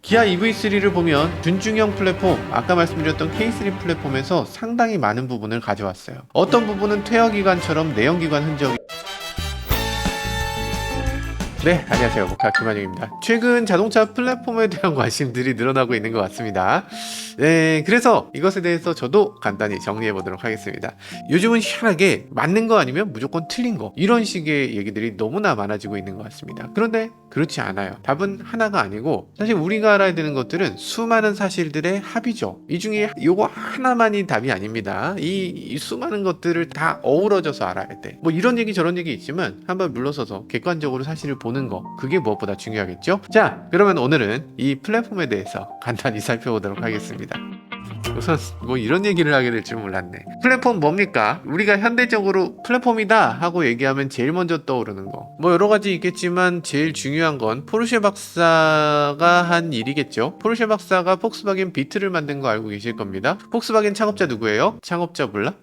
기아 EV3를 보면 준중형 플랫폼, 아까 말씀드렸던 K3 플랫폼에서 상당히 많은 부분을 가져왔어요. 어떤 부분은 퇴역기관처럼 내연기관 흔적이. 네, 안녕하세요. 모카 김한영입니다. 최근 자동차 플랫폼에 대한 관심들이 늘어나고 있는 것 같습니다. 네, 그래서 이것에 대해서 저도 간단히 정리해 보도록 하겠습니다. 요즘은 희한하게 맞는 거 아니면 무조건 틀린 거, 이런 식의 얘기들이 너무나 많아지고 있는 것 같습니다. 그런데 그렇지 않아요. 답은 하나가 아니고, 사실 우리가 알아야 되는 것들은 수많은 사실들의 합이죠. 이 중에 요거 하나만이 답이 아닙니다. 이 수많은 것들을 다 어우러져서 알아야 돼. 뭐 이런 얘기 저런 얘기 있지만 한번 물러서서 객관적으로 사실을 보는 거, 그게 무엇보다 중요하겠죠? 자, 그러면 오늘은 이 플랫폼에 대해서 간단히 살펴보도록 하겠습니다. 우선 뭐 이런 얘기를 하게 될 줄 몰랐네. 플랫폼 뭡니까? 우리가 현대적으로 플랫폼이다 하고 얘기하면 제일 먼저 떠오르는 거, 뭐 여러 가지 있겠지만 제일 중요한 건 포르쉐 박사가 한 일이겠죠. 포르쉐 박사가 폭스바겐 비트를 만든 거 알고 계실 겁니다. 폭스바겐 창업자 누구예요? 창업자 몰라?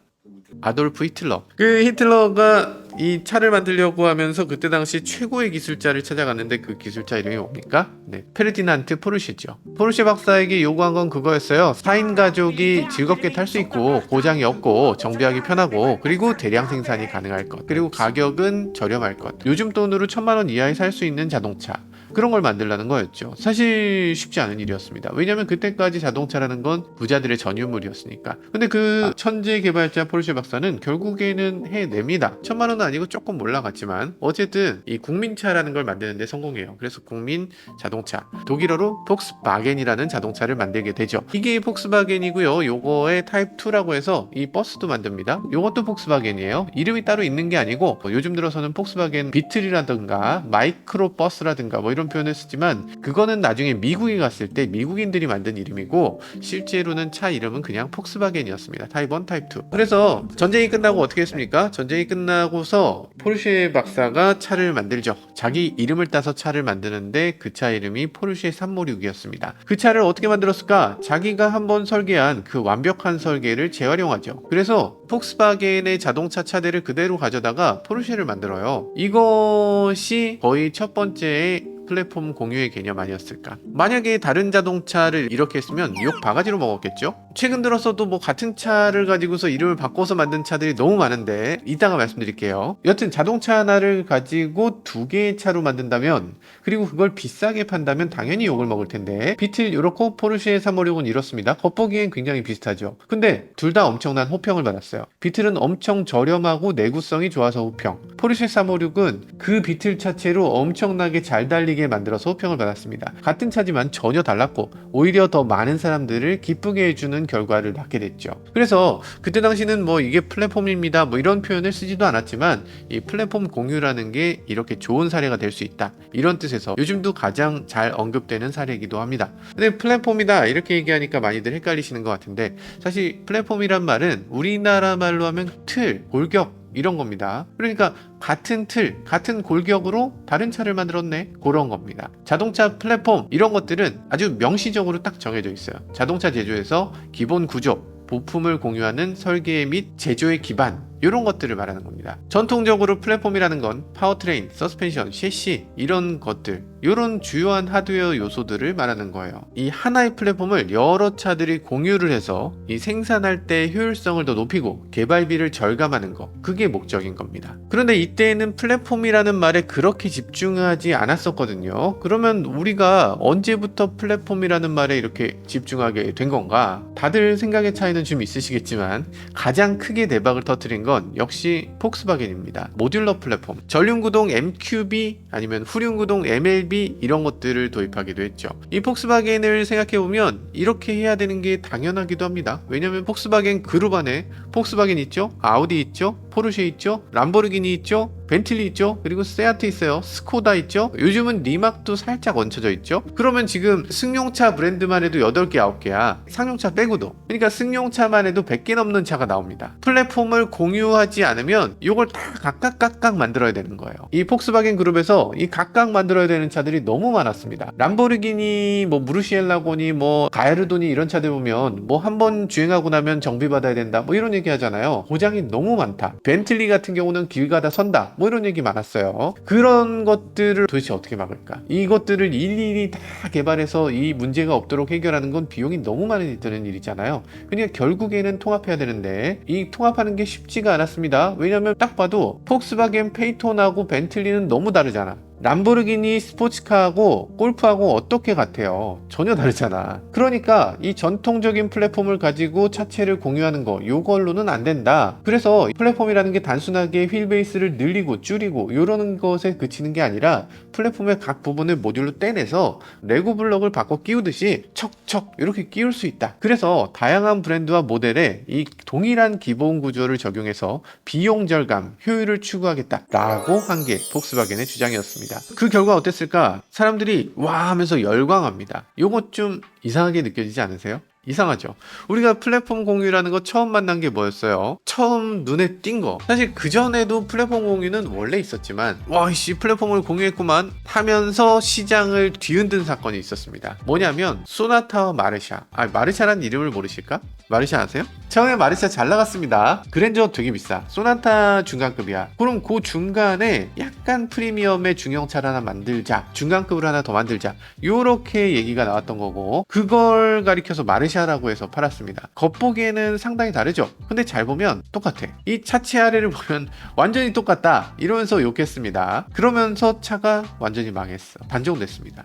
아돌프 히틀러. 그 히틀러가 이 차를 만들려고 하면서 그때 당시 최고의 기술자를 찾아갔는데 그 기술자 이름이 뭡니까? 네, 페르디난트 포르쉐죠. 포르쉐 박사에게 요구한 건 그거였어요. 4인 가족이 즐겁게 탈 수 있고 고장이 없고 정비하기 편하고 그리고 대량 생산이 가능할 것, 그리고 가격은 저렴할 것, 요즘 돈으로 1,000만 원 이하에 살 수 있는 자동차, 그런 걸 만들라는 거였죠. 사실 쉽지 않은 일이었습니다. 왜냐면 그때까지 자동차라는 건 부자들의 전유물이었으니까. 근데 그 천재 개발자 포르쉐 박사는 결국에는 해냅니다. 1,000만 원은 아니고 조금 올라갔지만 어쨌든 이 국민차라는 걸 만드는데 성공해요. 그래서 국민 자동차, 독일어로 폭스바겐이라는 자동차를 만들게 되죠. 이게 폭스바겐이고요. 요거의 타입 2라고 해서 이 버스도 만듭니다. 요것도 폭스바겐이에요. 이름이 따로 있는 게 아니고 요즘 들어서는 폭스바겐 비틀이라든가 마이크로 버스라든가 뭐 이런 표현을 쓰지만, 그거는 나중에 미국에 갔을 때 미국인들이 만든 이름이고 실제로는 차 이름은 그냥 폭스바겐이었습니다. 타입 1, 타입 2. 그래서 전쟁이 끝나고 어떻게 했습니까? 전쟁이 끝나고서 포르쉐 박사가 차를 만들죠. 자기 이름을 따서 차를 만드는데 그 차 이름이 포르쉐 356이었습니다. 그 차를 어떻게 만들었을까? 자기가 한번 설계한 그 완벽한 설계를 재활용하죠. 그래서 폭스바겐의 자동차 차대를 그대로 가져다가 포르쉐를 만들어요. 이것이 거의 첫 번째의 플랫폼 공유의 개념 아니었을까? 만약에 다른 자동차를 이렇게 했으면 욕 바가지로 먹었겠죠? 최근 들어서도 뭐 같은 차를 가지고서 이름을 바꿔서 만든 차들이 너무 많은데 이따가 말씀드릴게요. 여튼 자동차 하나를 가지고 두 개의 차로 만든다면, 그리고 그걸 비싸게 판다면 당연히 욕을 먹을 텐데, 비틀 요렇고 포르쉐 356은 이렇습니다. 겉보기엔 굉장히 비슷하죠. 근데 둘 다 엄청난 호평을 받았어요. 비틀은 엄청 저렴하고 내구성이 좋아서 호평, 포르쉐 356은 그 비틀 자체로 엄청나게 잘 달리게 만들어서 호평을 받았습니다. 같은 차지만 전혀 달랐고 오히려 더 많은 사람들을 기쁘게 해주는 결과를 낳게 됐죠. 그래서 그때 당시는 뭐 이게 플랫폼입니다 뭐 이런 표현을 쓰지도 않았지만, 이 플랫폼 공유라는 게 이렇게 좋은 사례가 될 수 있다, 이런 뜻에서 요즘도 가장 잘 언급되는 사례이기도 합니다. 근데 플랫폼이다 이렇게 얘기하니까 많이들 헷갈리시는 것 같은데, 사실 플랫폼이란 말은 우리나라 말로 하면 틀, 골격 이런 겁니다. 그러니까 같은 틀, 같은 골격으로 다른 차를 만들었네, 그런 겁니다. 자동차 플랫폼 이런 것들은 아주 명시적으로 딱 정해져 있어요. 자동차 제조에서 기본 구조, 부품을 공유하는 설계 및 제조의 기반, 이런 것들을 말하는 겁니다. 전통적으로 플랫폼이라는 건 파워트레인, 서스펜션, 셰시 이런 것들, 이런 주요한 하드웨어 요소들을 말하는 거예요. 이 하나의 플랫폼을 여러 차들이 공유를 해서 이 생산할 때 효율성을 더 높이고 개발비를 절감하는 거, 그게 목적인 겁니다. 그런데 이때는 플랫폼이라는 말에 그렇게 집중하지 않았었거든요. 그러면 우리가 언제부터 플랫폼이라는 말에 이렇게 집중하게 된 건가? 다들 생각의 차이는 좀 있으시겠지만 가장 크게 대박을 터뜨린 건 역시 폭스바겐입니다. 모듈러 플랫폼, 전륜구동 MQB 아니면 후륜구동 MLB 이런 것들을 도입하기도 했죠. 이 폭스바겐을 생각해보면 이렇게 해야 되는 게 당연하기도 합니다. 왜냐면 폭스바겐 그룹 안에 폭스바겐 있죠, 아우디 있죠, 포르쉐 있죠, 람보르기니 있죠, 벤틀리 있죠, 그리고 세아트 있어요, 스코다 있죠, 요즘은 리막도 살짝 얹혀져 있죠. 그러면 지금 승용차 브랜드만 해도 8개 9개야 상용차 빼고도. 그러니까 승용차만 해도 100개 넘는 차가 나옵니다. 플랫폼을 공유하지 않으면 이걸 다 각각 만들어야 되는 거예요. 이 폭스바겐 그룹에서 이 각각 만들어야 되는 차들이 너무 많았습니다. 람보르기니, 뭐 무르시엘라고니, 뭐 가야르도니 이런 차들 보면 뭐 한 번 주행하고 나면 정비 받아야 된다 뭐 이런 얘기 하잖아요. 고장이 너무 많다. 벤틀리 같은 경우는 길 가다 선다 뭐 이런 얘기 많았어요. 그런 것들을 도대체 어떻게 막을까? 이것들을 일일이 다 개발해서 이 문제가 없도록 해결하는 건 비용이 너무 많이 드는 일이잖아요. 그러니까 결국에는 통합해야 되는데 이 통합하는 게 쉽지가 않았습니다. 왜냐면 딱 봐도 폭스바겐 페이톤하고 벤틀리는 너무 다르잖아. 람보르기니 스포츠카하고 골프하고 어떻게 같아요? 전혀 다르잖아. 그러니까 이 전통적인 플랫폼을 가지고 차체를 공유하는 거 요걸로는 안 된다. 그래서 플랫폼이라는 게 단순하게 휠 베이스를 늘리고 줄이고 이러는 것에 그치는 게 아니라 플랫폼의 각 부분을 모듈로 떼내서 레고 블럭을 바꿔 끼우듯이 척척 이렇게 끼울 수 있다. 그래서 다양한 브랜드와 모델에 이 동일한 기본 구조를 적용해서 비용 절감, 효율을 추구하겠다라고 한 게 폭스바겐의 주장이었습니다. 그 결과 어땠을까? 사람들이 와 하면서 열광합니다. 요거 좀 이상하게 느껴지지 않으세요? 이상하죠. 우리가 플랫폼 공유라는 거 처음 만난 게 뭐였어요? 처음 눈에 띈 거. 사실 그전에도 플랫폼 공유는 원래 있었지만 와이씨 플랫폼을 공유했구만 하면서 시장을 뒤흔든 사건이 있었습니다. 뭐냐면 소나타와 마르샤. 마르샤란 이름을 모르실까? 마르샤 아세요? 처음에 마르샤 잘 나갔습니다. 그랜저 되게 비싸. 소나타 중간급이야. 그럼 그 중간에 약간 프리미엄의 중형차를 하나 만들자. 중간급을 하나 더 만들자. 요렇게 얘기가 나왔던 거고 그걸 가리켜서 마르샤라고 해서 팔았습니다. 겉보기에는 상당히 다르죠? 근데 잘 보면 똑같아. 이 차체 아래를 보면 완전히 똑같다. 이러면서 욕했습니다. 그러면서 차가 완전히 망했어. 단종됐습니다.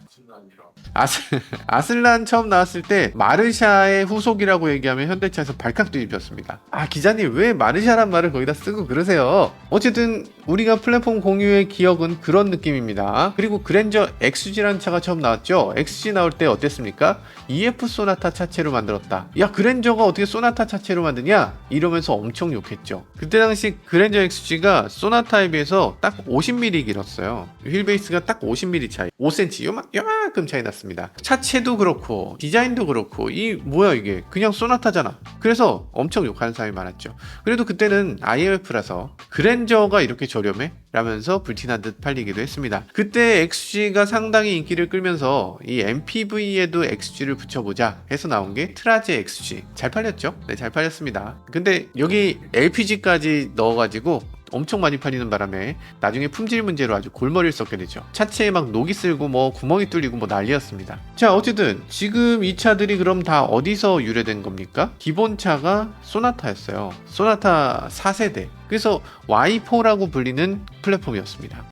아슬란 처음 나왔을 때 마르샤의 후속이라고 얘기하면 현대차에서 발칵 뒤집혔습니다. 기자님 왜 마르샤란 말을 거기다 쓰고 그러세요? 어쨌든 우리가 플랫폼 공유의 기억은 그런 느낌입니다. 그리고 그랜저 XG라는 차가 처음 나왔죠. XG 나올 때 어땠습니까? EF 소나타 차체로 만들었다. 야 그랜저가 어떻게 소나타 차체로 만드냐? 이러면서 엄청 욕했죠. 그때 당시 그랜저 XG가 소나타에 비해서 딱 50mm 길었어요. 휠베이스가 딱 50mm 차이, 5cm 요만큼 차이 났습니다. 차체도 그렇고 디자인도 그렇고 이 뭐야 이게 그냥 소나타잖아. 그래서 엄청 욕하는 사람이 많았죠. 그래도 그때는 IMF라서 그랜저가 이렇게 저렴해? 라면서 불티난 듯 팔리기도 했습니다. 그때 XG가 상당히 인기를 끌면서 이 MPV에도 XG를 붙여보자 해서 나온 게 트라제 XG. 잘 팔렸죠? 네, 잘 팔렸습니다. 근데 여기 LPG까지 넣어가지고 엄청 많이 팔리는 바람에 나중에 품질 문제로 아주 골머리를 썩게 되죠. 차체에 막 녹이 쓸고 뭐 구멍이 뚫리고 뭐 난리였습니다. 자 어쨌든 지금 이 차들이 그럼 다 어디서 유래된 겁니까? 기본차가 소나타였어요. 소나타 4세대. 그래서 Y4라고 불리는 플랫폼이었습니다.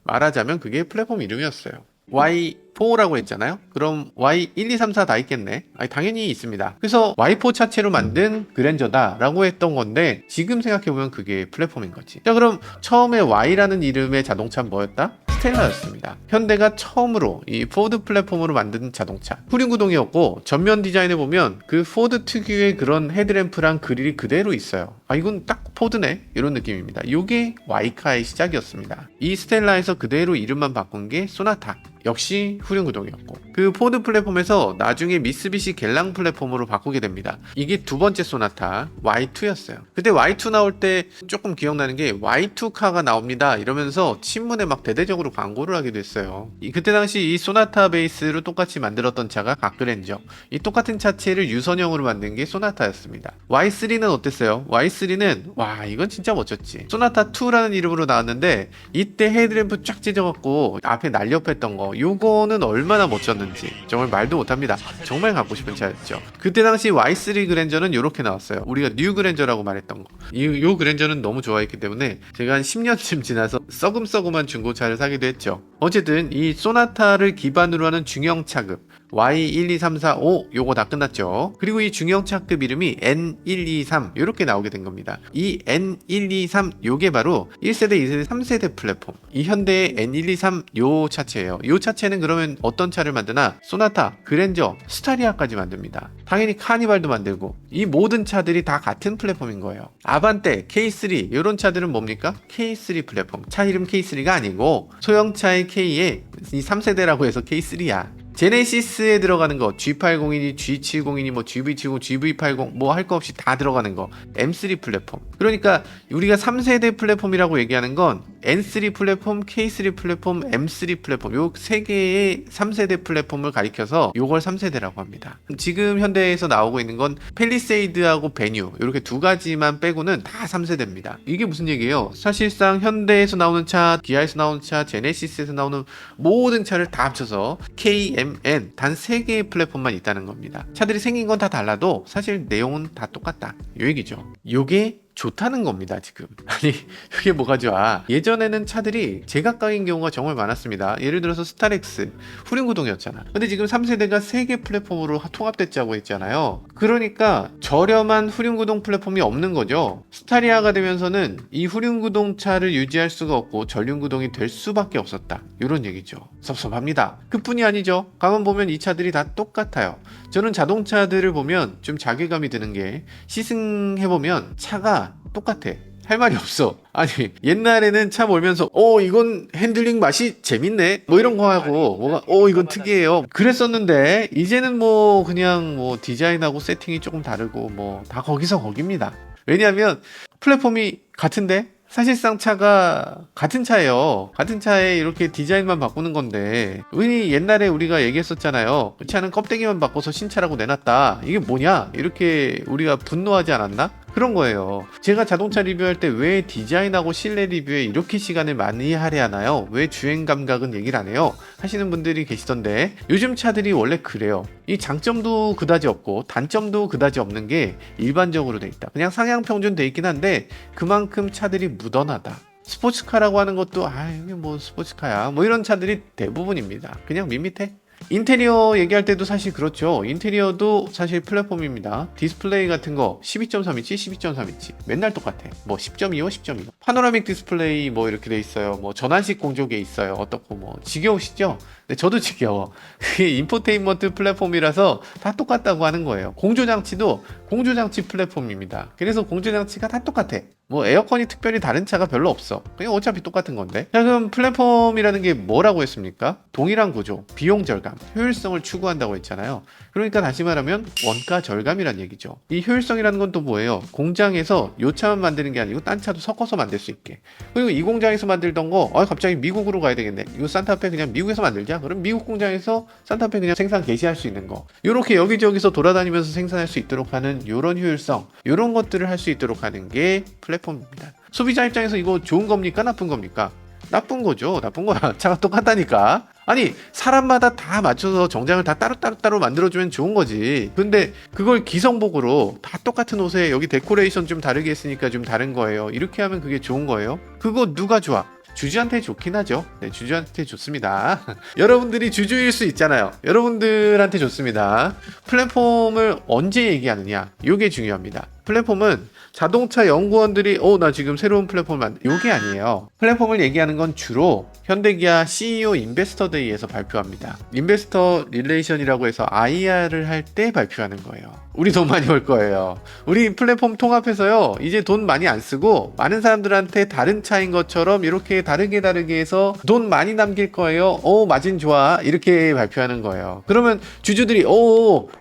말하자면 그게 플랫폼 이름이었어요. Y4라고 했잖아요. 그럼 Y1, 2, 3, 4 다 있겠네. 당연히 있습니다. 그래서 Y4 차체로 만든 그랜저다 라고 했던 건데 지금 생각해보면 그게 플랫폼인 거지. 자 그럼 처음에 Y라는 이름의 자동차는 뭐였다? 스텔라였습니다. 현대가 처음으로 이 포드 플랫폼으로 만든 자동차. 후륜구동이었고 전면 디자인에 보면 그 포드 특유의 그런 헤드램프랑 그릴이 그대로 있어요. 이건 딱 포드네 이런 느낌입니다. 이게 Y카의 시작이었습니다. 이 스텔라에서 그대로 이름만 바꾼 게 소나타. 역시 후륜구동이었고 그 포드 플랫폼에서 나중에 미쓰비시 갤랑 플랫폼으로 바꾸게 됩니다. 이게 두 번째 소나타 Y2였어요. 그때 Y2 나올 때 조금 기억나는 게 Y2카가 나옵니다 이러면서 신문에 막 대대적으로 광고를 하기도 했어요. 그때 당시 이 소나타 베이스로 똑같이 만들었던 차가 가그랜저. 이 똑같은 차체를 유선형으로 만든 게 소나타였습니다. Y3는 어땠어요? Y3는 와 이건 진짜 멋졌지. 소나타2라는 이름으로 나왔는데 이때 헤드램프 쫙 찢어갖고 앞에 날렵했던 거 요거는 얼마나 멋졌는지 정말 말도 못합니다. 정말 갖고 싶은 차였죠. 그때 당시 Y3 그랜저는 이렇게 나왔어요. 우리가 뉴 그랜저라고 말했던 거. 요 그랜저는 너무 좋아했기 때문에 제가 한 10년쯤 지나서 썩음썩음한 중고차를 사기도 했죠. 어쨌든 이 소나타를 기반으로 하는 중형차급 Y1, 2, 3, 4, 5 요거 다 끝났죠. 그리고 이 중형차급 이름이 N123 이렇게 나오게 된 겁니다. 이 N123 요게 바로 1세대, 2세대, 3세대 플랫폼. 이 현대의 N123 요 차체예요. 요 차체는 그러면 어떤 차를 만드나? 소나타, 그랜저, 스타리아까지 만듭니다. 당연히 카니발도 만들고 이 모든 차들이 다 같은 플랫폼인 거예요. 아반떼, K3 이런 차들은 뭡니까? K3 플랫폼. 차 이름 K3가 아니고 소형차의 K에 이 3세대라고 해서 K3야. 제네시스에 들어가는 거 G80이니 G70이니 뭐 GV70, GV80 뭐 할 거 없이 다 들어가는 거 M3 플랫폼. 그러니까 우리가 3세대 플랫폼이라고 얘기하는 건 N3 플랫폼, K3 플랫폼, M3 플랫폼 요 세 개의 3세대 플랫폼을 가리켜서 요걸 3세대라고 합니다. 지금 현대에서 나오고 있는 건 팰리세이드하고 베뉴 이렇게 두 가지만 빼고는 다 3세대입니다. 이게 무슨 얘기예요? 사실상 현대에서 나오는 차, 기아에서 나오는 차, 제네시스에서 나오는 모든 차를 다 합쳐서 K, M, N 단 3개의 플랫폼만 있다는 겁니다. 차들이 생긴 건 다 달라도 사실 내용은 다 똑같다 요 얘기죠. 요게 좋다는 겁니다. 지금 아니 이게 뭐가 좋아. 예전에는 차들이 제각각인 경우가 정말 많았습니다. 예를 들어서 스타렉스 후륜구동이었잖아. 근데 지금 3세대가 3개 플랫폼으로 통합됐자고 했잖아요. 그러니까 저렴한 후륜구동 플랫폼이 없는 거죠. 스타리아가 되면서는 이 후륜구동 차를 유지할 수가 없고 전륜구동이 될 수밖에 없었다 이런 얘기죠. 섭섭합니다. 그뿐이 아니죠. 가만 보면 이 차들이 다 똑같아요. 저는 자동차들을 보면 좀 자괴감이 드는 게 시승해보면 차가 똑같아. 할 말이 없어. 아니 옛날에는 차 몰면서 이건 핸들링 맛이 재밌네 뭐 이런 거 하고 뭐가 이건 특이해요 그랬었는데 이제는 뭐 그냥 뭐 디자인하고 세팅이 조금 다르고 뭐 다 거기서 거깁니다. 왜냐하면 플랫폼이 같은데 사실상 차가 같은 차예요. 같은 차에 이렇게 디자인만 바꾸는 건데 옛날에 우리가 얘기했었잖아요. 그 차는 껍데기만 바꿔서 신차라고 내놨다. 이게 뭐냐? 이렇게 우리가 분노하지 않았나? 그런 거예요. 제가 자동차 리뷰할 때 왜 디자인하고 실내 리뷰에 이렇게 시간을 많이 할애하나요? 왜 주행 감각은 얘기를 안 해요? 하시는 분들이 계시던데 요즘 차들이 원래 그래요. 이 장점도 그다지 없고 단점도 그다지 없는 게 일반적으로 돼 있다. 그냥 상향 평준 돼 있긴 한데 그만큼 차들이 무던하다. 스포츠카라고 하는 것도 이게 뭐 스포츠카야 뭐 이런 차들이 대부분입니다. 그냥 밋밋해. 인테리어 얘기할 때도 사실 그렇죠. 인테리어도 사실 플랫폼입니다. 디스플레이 같은 거 12.3인치, 12.3인치 맨날 똑같아. 뭐 10.25, 10.25 파노라믹 디스플레이 뭐 이렇게 돼 있어요. 뭐 전환식 공조기에 있어요. 어떻고 뭐 지겨우시죠? 근데 저도 지겨워. 그게 인포테인먼트 플랫폼이라서 다 똑같다고 하는 거예요. 공조장치도 공조장치 플랫폼입니다. 그래서 공조장치가 다 똑같아. 뭐 에어컨이 특별히 다른 차가 별로 없어. 그냥 어차피 똑같은 건데. 자, 그럼 플랫폼이라는 게 뭐라고 했습니까? 동일한 구조, 비용 절감, 효율성을 추구한다고 했잖아요. 그러니까 다시 말하면 원가 절감이란 얘기죠. 이 효율성이라는 건 또 뭐예요? 공장에서 요 차만 만드는 게 아니고 딴 차도 섞어서 만들 수 있게. 그리고 이 공장에서 만들던 거 갑자기 미국으로 가야 되겠네. 이거 산타페 그냥 미국에서 만들자. 그럼 미국 공장에서 산타페 그냥 생산 개시할 수 있는 거. 요렇게 여기저기서 돌아다니면서 생산할 수 있도록 하는 요런 효율성, 요런 것들을 할 수 있도록 하는 게 플랫폼입니다. 소비자 입장에서 이거 좋은 겁니까? 나쁜 겁니까? 나쁜 거죠. 나쁜 거야. 차가 똑같다니까. 아니 사람마다 다 맞춰서 정장을 다 따로 만들어주면 좋은 거지. 근데 그걸 기성복으로 다 똑같은 옷에 여기 데코레이션 좀 다르게 했으니까 좀 다른 거예요. 이렇게 하면 그게 좋은 거예요? 그거 누가 좋아? 주주한테 좋긴 하죠. 네, 주주한테 좋습니다. 여러분들이 주주일 수 있잖아요. 여러분들한테 좋습니다. 플랫폼을 언제 얘기하느냐? 이게 중요합니다. 플랫폼은 자동차 연구원들이 나 지금 새로운 플랫폼을 요게 아니에요. 플랫폼을 얘기하는 건 주로 현대기아 CEO 인베스터 데이에서 발표합니다. 인베스터 릴레이션이라고 해서 IR을 할 때 발표하는 거예요. 우리 돈 많이 벌 거예요. 우리 플랫폼 통합해서요 이제 돈 많이 안 쓰고 많은 사람들한테 다른 차인 것처럼 이렇게 다르게 해서 돈 많이 남길 거예요. 마진 좋아 이렇게 발표하는 거예요. 그러면 주주들이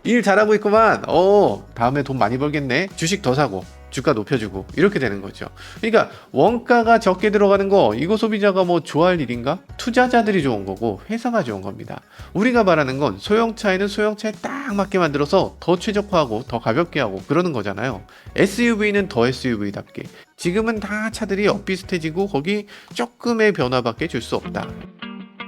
일 잘하고 있구만 다음에 돈 많이 벌겠네 주식 더 사고 주가 높여주고 이렇게 되는 거죠. 그러니까 원가가 적게 들어가는 거 이거 소비자가 뭐 좋아할 일인가? 투자자들이 좋은 거고 회사가 좋은 겁니다. 우리가 말하는 건 소형차에는 소형차에 딱 맞게 만들어서 더 최적화하고 더 가볍게 하고 그러는 거잖아요. SUV는 더 SUV답게. 지금은 다 차들이 엇비슷해지고 거기 조금의 변화밖에 줄 수 없다.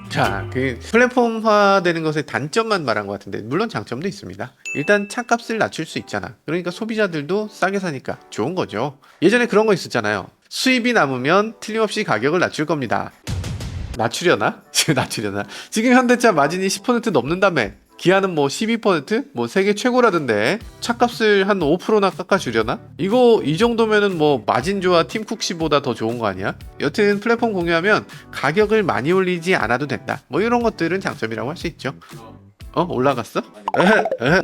자, 그 플랫폼화 되는 것의 단점만 말한 것 같은데 물론 장점도 있습니다. 일단 차값을 낮출 수 있잖아. 그러니까 소비자들도 싸게 사니까 좋은 거죠. 예전에 그런 거 있었잖아요. 수입이 남으면 틀림없이 가격을 낮출 겁니다. 낮추려나? 지금 현대차 마진이 10% 넘는다며. 기아는 뭐 12%? 뭐 세계 최고라던데 차값을 한 5%나 깎아주려나? 이 정도면은 뭐 마진조와 팀쿡시보다 더 좋은 거 아니야? 여튼 플랫폼 공유하면 가격을 많이 올리지 않아도 된다. 뭐 이런 것들은 장점이라고 할 수 있죠. 올라갔어?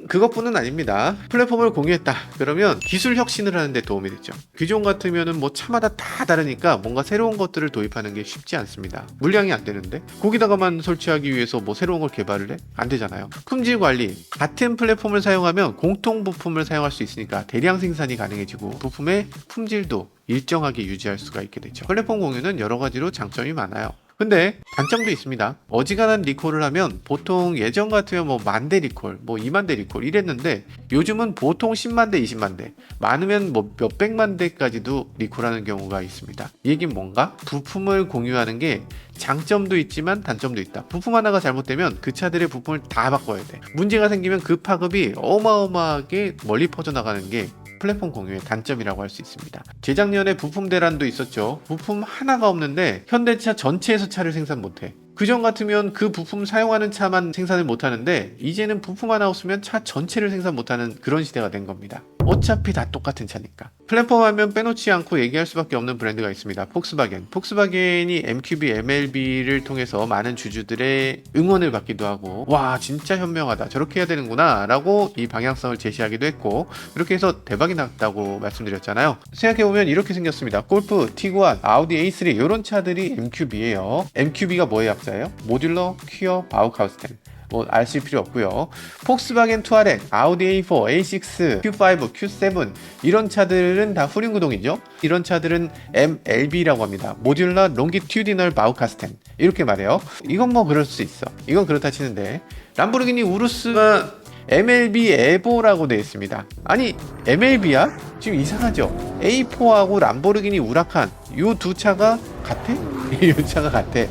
그것뿐은 아닙니다. 플랫폼을 공유했다 그러면 기술 혁신을 하는데 도움이 되죠. 기존 같으면은 뭐 차마다 다 다르니까 뭔가 새로운 것들을 도입하는 게 쉽지 않습니다. 물량이 안 되는데 거기다가만 설치하기 위해서 뭐 새로운 걸 개발을 해? 안 되잖아요. 품질 관리, 같은 플랫폼을 사용하면 공통 부품을 사용할 수 있으니까 대량 생산이 가능해지고 부품의 품질도 일정하게 유지할 수가 있게 되죠. 플랫폼 공유는 여러 가지로 장점이 많아요. 근데 단점도 있습니다. 어지간한 리콜을 하면 보통 예전 같으면 뭐 10,000대 리콜, 뭐 20,000대 리콜 이랬는데 요즘은 보통 10만 대, 20만 대, 많으면 뭐 몇백만 대까지도 리콜하는 경우가 있습니다. 이 얘기는 뭔가? 부품을 공유하는 게 장점도 있지만 단점도 있다. 부품 하나가 잘못되면 그 차들의 부품을 다 바꿔야 돼. 문제가 생기면 그 파급이 어마어마하게 멀리 퍼져나가는 게 플랫폼 공유의 단점이라고 할 수 있습니다. 재작년에 부품 대란도 있었죠. 부품 하나가 없는데 현대차 전체에서 차를 생산 못해. 그전 같으면 그 부품 사용하는 차만 생산을 못하는데 이제는 부품 하나 없으면 차 전체를 생산 못하는 그런 시대가 된 겁니다. 어차피 다 똑같은 차니까. 플랫폼 하면 빼놓지 않고 얘기할 수밖에 없는 브랜드가 있습니다. 폭스바겐. 폭스바겐이 MQB, MLB를 통해서 많은 주주들의 응원을 받기도 하고 와 진짜 현명하다 저렇게 해야 되는구나 라고 이 방향성을 제시하기도 했고 이렇게 해서 대박이 났다고 말씀드렸잖아요. 생각해보면 이렇게 생겼습니다. 골프, 티구안, 아우디 A3 이런 차들이 MQB예요. MQB가 뭐의 약자예요? 모듈러 퀴어 바우카우스텐. 뭐 아실 필요 없고요. 폭스바겐 투아렉, 아우디 A4, A6, Q5, Q7 이런 차들은 다 후륜구동이죠. 이런 차들은 MLB라고 합니다. 모듈러 롱기튜디널 바우카스텐 이렇게 말해요. 이건 뭐 그럴 수 있어. 이건 그렇다 치는데 람보르기니 우루스가 MLB 에보라고 되어 있습니다. 아니 MLB야? 지금 이상하죠? A4하고 람보르기니 우라칸 이 두 차가 같아? 이 차가 같아.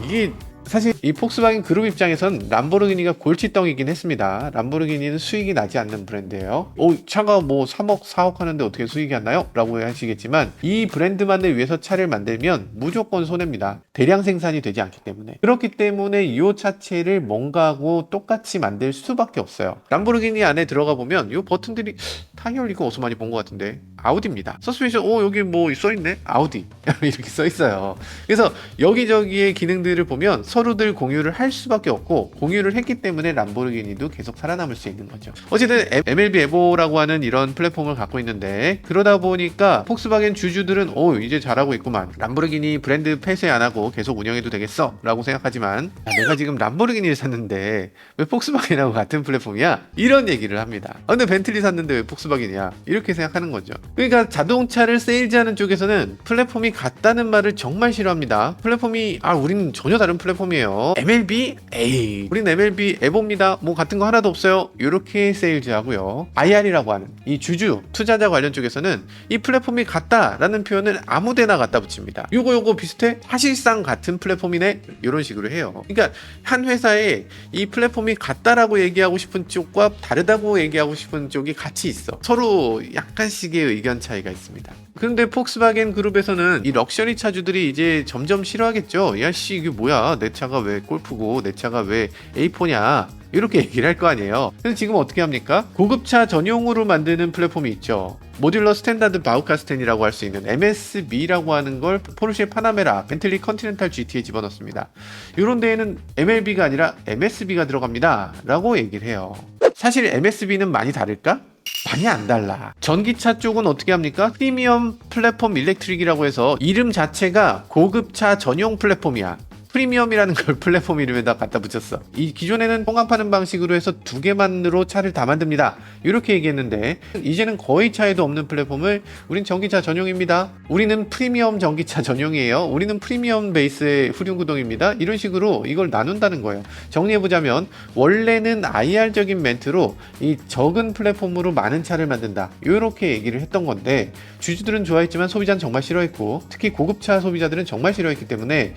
이게 사실 이 폭스바겐 그룹 입장에선 람보르기니가 골칫덩이긴 했습니다. 람보르기니는 수익이 나지 않는 브랜드예요. 차가 뭐 3억 4억 하는데 어떻게 수익이 안 나요? 라고 하시겠지만 이 브랜드만을 위해서 차를 만들면 무조건 손해입니다. 대량 생산이 되지 않기 때문에. 그렇기 때문에 이 차체를 뭔가하고 똑같이 만들 수밖에 없어요. 람보르기니 안에 들어가 보면 이 버튼들이 타이어 이거 어디서 많이 본 것 같은데 아우디입니다. 서스펜션 여기 뭐 써있네? 아우디 이렇게 써있어요. 그래서 여기저기의 기능들을 보면 서로들 공유를 할 수밖에 없고 공유를 했기 때문에 람보르기니도 계속 살아남을 수 있는 거죠. 어쨌든 MLB 에보라고 하는 이런 플랫폼을 갖고 있는데 그러다 보니까 폭스바겐 주주들은 이제 잘하고 있구만. 람보르기니 브랜드 폐쇄 안 하고 계속 운영해도 되겠어 라고 생각하지만 내가 지금 람보르기니를 샀는데 왜 폭스바겐하고 같은 플랫폼이야? 이런 얘기를 합니다. 근데 벤틀리 샀는데 왜 폭스바겐이야? 이렇게 생각하는 거죠. 그러니까 자동차를 세일즈하는 쪽에서는 플랫폼이 같다는 말을 정말 싫어합니다. 플랫폼이 우리는 전혀 다른 플랫폼이에요. MLB? 에이 우린 MLB 에보입니다. 뭐 같은 거 하나도 없어요. 이렇게 세일즈하고요. IR이라고 하는 이 주주 투자자 관련 쪽에서는 이 플랫폼이 같다라는 표현을 아무데나 갖다 붙입니다. 요거 비슷해? 사실상 같은 플랫폼이네? 이런 식으로 해요. 그러니까 한 회사에 이 플랫폼이 같다라고 얘기하고 싶은 쪽과 다르다고 얘기하고 싶은 쪽이 같이 있어. 서로 약간씩의 의견 차이가 있습니다. 그런데 폭스바겐 그룹에서는 이 럭셔리 차주들이 이제 점점 싫어하겠죠. 야씨 이게 뭐야, 내 차가 왜 골프고 내 차가 왜 A4냐 이렇게 얘기를 할 거 아니에요. 그래서 지금 어떻게 합니까? 고급차 전용으로 만드는 플랫폼이 있죠. 모듈러 스탠다드 바우카스텐이라고 할 수 있는 MSB라고 하는 걸 포르쉐 파나메라, 벤틀리 컨티넨탈 GT에 집어넣습니다. 이런 데에는 MLB가 아니라 MSB가 들어갑니다 라고 얘기를 해요. 사실 MSB는 많이 다를까? 많이 안 달라. 전기차 쪽은 어떻게 합니까? 프리미엄 플랫폼 일렉트릭이라고 해서 이름 자체가 고급차 전용 플랫폼이야. 프리미엄이라는 걸 플랫폼 이름에다 갖다 붙였어. 이 기존에는 통합 파는 방식으로 해서 두 개만으로 차를 다 만듭니다 이렇게 얘기했는데 이제는 거의 차에도 없는 플랫폼을 우린 전기차 전용입니다, 우리는 프리미엄 전기차 전용이에요, 우리는 프리미엄 베이스의 후륜구동입니다, 이런 식으로 이걸 나눈다는 거예요. 정리해보자면 원래는 IR적인 멘트로 이 적은 플랫폼으로 많은 차를 만든다 이렇게 얘기를 했던 건데 주주들은 좋아했지만 소비자는 정말 싫어했고 특히 고급차 소비자들은 정말 싫어했기 때문에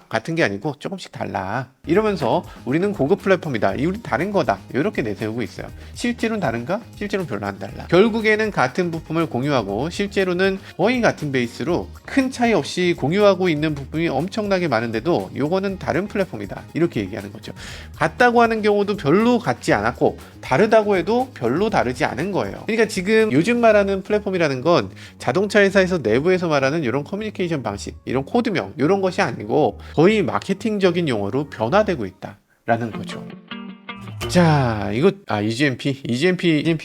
같은 게 아니고 조금씩 달라 이러면서 우리는 고급 플랫폼이다, 우리 다른 거다 이렇게 내세우고 있어요. 실제로는 다른가? 실제로는 별로 안 달라. 결국에는 같은 부품을 공유하고 실제로는 거의 같은 베이스로 큰 차이 없이 공유하고 있는 부품이 엄청나게 많은데도 요거는 다른 플랫폼이다 이렇게 얘기하는 거죠. 같다고 하는 경우도 별로 같지 않았고 다르다고 해도 별로 다르지 않은 거예요. 그러니까 지금 요즘 말하는 플랫폼이라는 건 자동차 회사에서 내부에서 말하는 이런 커뮤니케이션 방식, 이런 코드명 이런 것이 아니고 거의 마케팅적인 용어로 변화되고 있다라는 거죠. 자, 이거 EGMP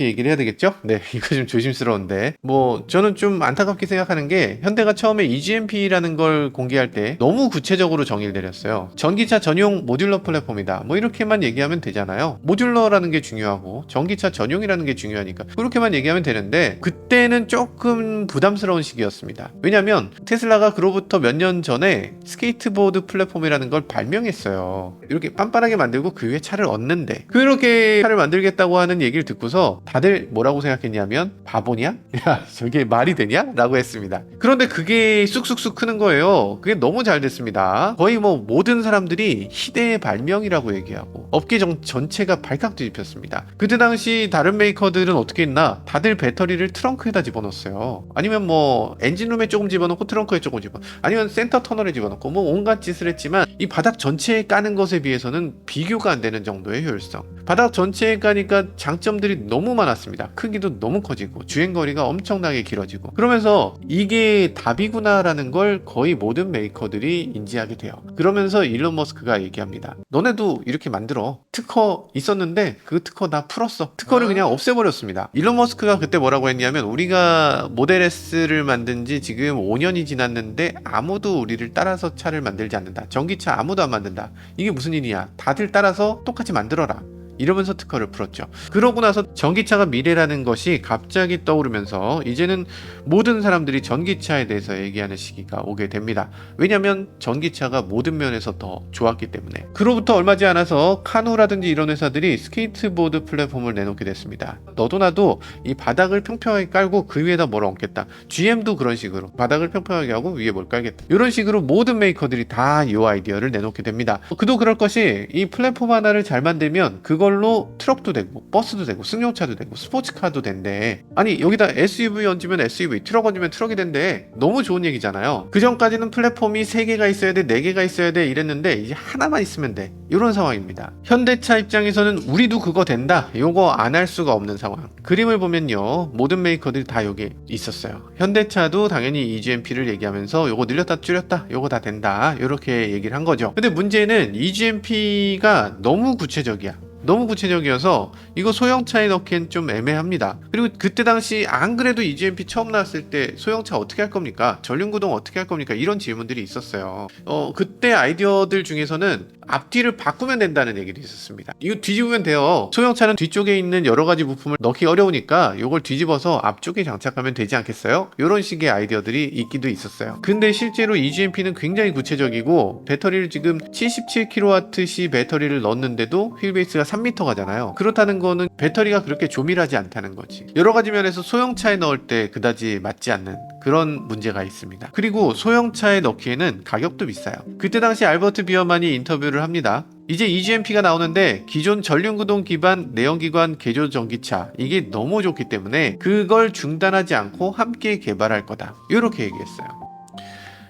얘기를 해야 되겠죠? 네, 이거 좀 조심스러운데 뭐 저는 좀 안타깝게 생각하는 게 현대가 처음에 EGMP라는 걸 공개할 때 너무 구체적으로 정의를 내렸어요. 전기차 전용 모듈러 플랫폼이다. 뭐 이렇게만 얘기하면 되잖아요. 모듈러라는 게 중요하고 전기차 전용이라는 게 중요하니까 그렇게만 얘기하면 되는데 그때는 조금 부담스러운 시기였습니다. 왜냐면 테슬라가 그로부터 몇 년 전에 스케이트보드 플랫폼이라는 걸 발명했어요. 이렇게 빤빤하게 만들고 그 위에 차를 얹는데 그렇게 차를 만들겠다고 하는 얘기를 듣고서 다들 뭐라고 생각했냐면 바보냐? 야, 저게 말이 되냐? 라고 했습니다. 그런데 그게 쑥쑥쑥 크는 거예요. 그게 너무 잘 됐습니다. 거의 뭐 모든 사람들이 희대의 발명이라고 얘기하고 업계 전체가 발칵 뒤집혔습니다. 그때 당시 다른 메이커들은 어떻게 했나? 다들 배터리를 트렁크에다 집어넣었어요. 아니면 뭐 엔진룸에 조금 집어넣고 트렁크에 조금 아니면 센터 터널에 집어넣고 뭐 온갖 짓을 했지만 이 바닥 전체에 까는 것에 비해서는 비교가 안 되는 정도의 효율성. 바닥 전체에 까니까 장점들이 너무 많았습니다. 크기도 너무 커지고 주행거리가 엄청나게 길어지고 그러면서 이게 답이구나라는 걸 거의 모든 메이커들이 인지하게 돼요. 그러면서 일론 머스크가 얘기합니다. 너네도 이렇게 만들어. 특허 있었는데 그 특허 다 풀었어. 특허를 그냥 없애버렸습니다. 일론 머스크가 그때 뭐라고 했냐면 우리가 모델 S를 만든 지 지금 5년이 지났는데 아무도 우리를 따라서 차를 만들지 않는다. 전기차 아무도 안 만든다. 이게 무슨 일이냐. 다들 따라서 똑같이 만들어라. 이러면서 특허를 풀었죠. 그러고 나서 전기차가 미래라는 것이 갑자기 떠오르면서 이제는 모든 사람들이 전기차에 대해서 얘기하는 시기가 오게 됩니다. 왜냐하면 전기차가 모든 면에서 더 좋았기 때문에. 그로부터 얼마 지 않아서 카누라든지 이런 회사들이 스케이트보드 플랫폼을 내놓게 됐습니다. 너도 나도 이 바닥을 평평하게 깔고 그 위에다 뭘 얹겠다. GM도 그런 식으로 바닥을 평평하게 하고 위에 뭘 깔겠다. 이런 식으로 모든 메이커들이 다 이 아이디어를 내놓게 됩니다. 그도 그럴 것이 이 플랫폼 하나를 잘 만들면 그걸로 트럭도 되고 버스도 되고 승용차도 되고 스포츠카도 된대. 아니 여기다 SUV 얹으면 SUV, 트럭 얹으면 트럭이 된대. 너무 좋은 얘기잖아요. 그 전까지는 플랫폼이 3개가 있어야 돼, 4개가 있어야 돼 이랬는데 이제 하나만 있으면 돼. 이런 상황입니다. 현대차 입장에서는 우리도 그거 된다. 요거 안 할 수가 없는 상황. 그림을 보면요. 모든 메이커들이 다 여기 있었어요. 현대차도 당연히 EGMP를 얘기하면서 요거 늘렸다 줄였다. 요거 다 된다. 요렇게 얘기를 한 거죠. 근데 문제는 EGMP가 너무 구체적이야. 너무 구체적이어서 이거 소형차에 넣기엔 좀 애매합니다. 그리고 그때 당시 안 그래도 EGMP 처음 나왔을 때 소형차 어떻게 할 겁니까? 전륜구동 어떻게 할 겁니까? 이런 질문들이 있었어요. 그때 아이디어들 중에서는 앞뒤를 바꾸면 된다는 얘기도 있었습니다. 이거 뒤집으면 돼요. 소형차는 뒤쪽에 있는 여러 가지 부품을 넣기 어려우니까 이걸 뒤집어서 앞쪽에 장착하면 되지 않겠어요? 이런 식의 아이디어들이 있기도 있었어요. 근데 실제로 EGMP는 굉장히 구체적이고 배터리를 지금 77kWh 배터리를 넣었는데도 휠베이스가 3m 가잖아요. 그렇다는 거는 배터리가 그렇게 조밀하지 않다는 거지. 여러 가지 면에서 소형차에 넣을 때 그다지 맞지 않는 그런 문제가 있습니다. 그리고 소형차에 넣기에는 가격도 비싸요. 그때 당시 알버트 비어만이 인터뷰를 합니다. 이제 EGMP가 나오는데 기존 전륜구동 기반 내연기관 개조 전기차 이게 너무 좋기 때문에 그걸 중단하지 않고 함께 개발할 거다. 이렇게 얘기했어요.